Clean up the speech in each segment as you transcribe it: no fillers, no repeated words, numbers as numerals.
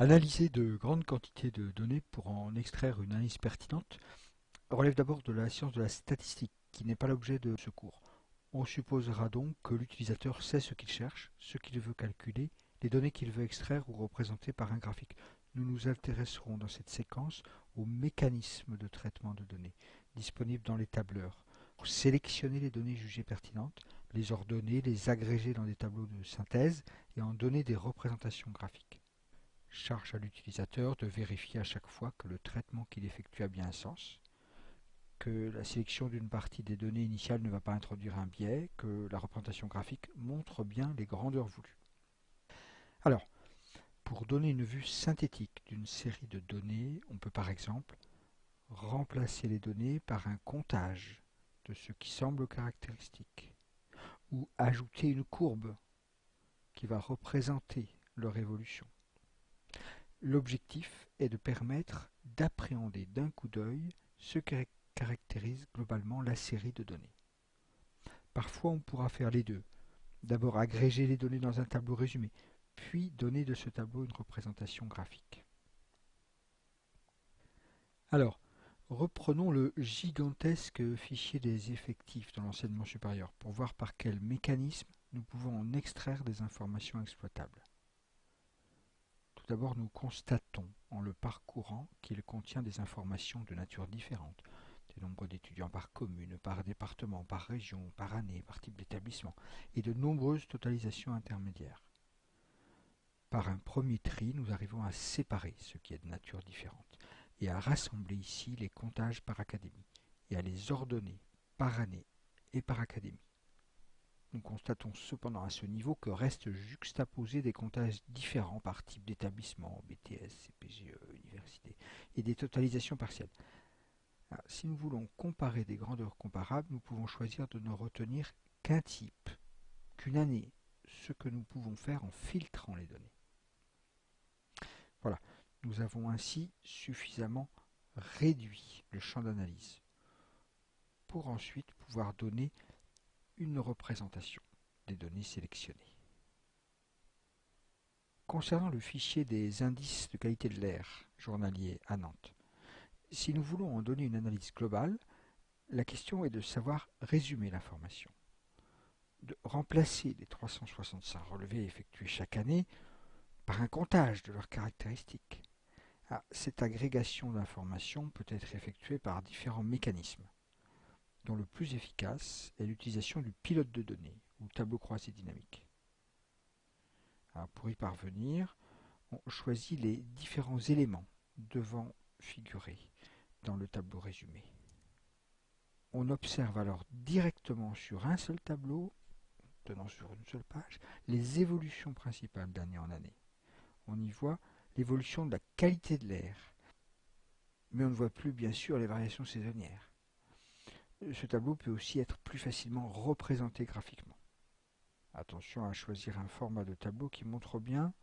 Analyser de grandes quantités de données pour en extraire une analyse pertinente relève d'abord de la science de la statistique, qui n'est pas l'objet de ce cours. On supposera donc que l'utilisateur sait ce qu'il cherche, ce qu'il veut calculer, les données qu'il veut extraire ou représenter par un graphique. Nous nous intéresserons dans cette séquence aux mécanismes de traitement de données disponibles dans les tableurs, pour sélectionner les données jugées pertinentes, les ordonner, les agréger dans des tableaux de synthèse et en donner des représentations graphiques. Charge à l'utilisateur de vérifier à chaque fois que le traitement qu'il effectue a bien un sens, que la sélection d'une partie des données initiales ne va pas introduire un biais, que la représentation graphique montre bien les grandeurs voulues. Alors, pour donner une vue synthétique d'une série de données, on peut par exemple remplacer les données par un comptage de ce qui semble caractéristique, ou ajouter une courbe qui va représenter leur évolution. L'objectif est de permettre d'appréhender d'un coup d'œil ce qui caractérise globalement la série de données. Parfois, on pourra faire les deux. D'abord agréger les données dans un tableau résumé, puis donner de ce tableau une représentation graphique. Alors, reprenons le gigantesque fichier des effectifs dans l'enseignement supérieur pour voir par quel mécanisme nous pouvons en extraire des informations exploitables. Tout d'abord, nous constatons en le parcourant qu'il contient des informations de nature différente. Des nombres d'étudiants par commune, par département, par région, par année, par type d'établissement, et de nombreuses totalisations intermédiaires. Par un premier tri, nous arrivons à séparer ce qui est de nature différente, et à rassembler ici les comptages par académie, et à les ordonner par année et par académie. Nous constatons cependant à ce niveau que restent juxtaposés des comptages différents par type d'établissement, BTS, CPGE, université, et des totalisations partielles. Alors, si nous voulons comparer des grandeurs comparables, nous pouvons choisir de ne retenir qu'un type, qu'une année, ce que nous pouvons faire en filtrant les données. Voilà, nous avons ainsi suffisamment réduit le champ d'analyse pour ensuite pouvoir donner une représentation des données sélectionnées. Concernant le fichier des indices de qualité de l'air journalier à Nantes, si nous voulons en donner une analyse globale, la question est de savoir résumer l'information, de remplacer les 365 relevés effectués chaque année par un comptage de leurs caractéristiques. Cette agrégation d'informations peut être effectuée par différents mécanismes, dont le plus efficace est l'utilisation du pilote de données ou tableau croisé dynamique. Pour y parvenir, on choisit les différents éléments devant figurer dans le tableau résumé. On observe alors directement sur un seul tableau, tenant sur une seule page, les évolutions principales d'année en année. On y voit l'évolution de la qualité de l'air, mais on ne voit plus bien sûr les variations saisonnières. Ce tableau peut aussi être plus facilement représenté graphiquement. Attention à choisir un format de tableau qui montre bien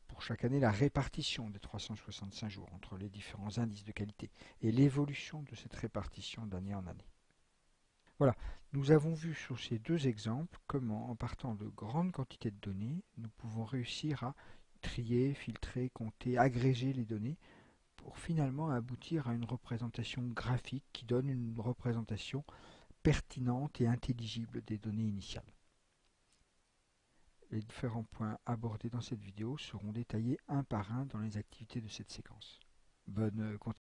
pour chaque année la répartition des 365 jours entre les différents indices de qualité et l'évolution de cette répartition d'année en année. Voilà, nous avons vu sur ces deux exemples comment, en partant de grandes quantités de données, nous pouvons réussir à trier, filtrer, compter, agréger les données pour finalement aboutir à une représentation graphique qui donne une représentation pertinente et intelligible des données initiales. Les différents points abordés dans cette vidéo seront détaillés un par un dans les activités de cette séquence. Bonne continuation.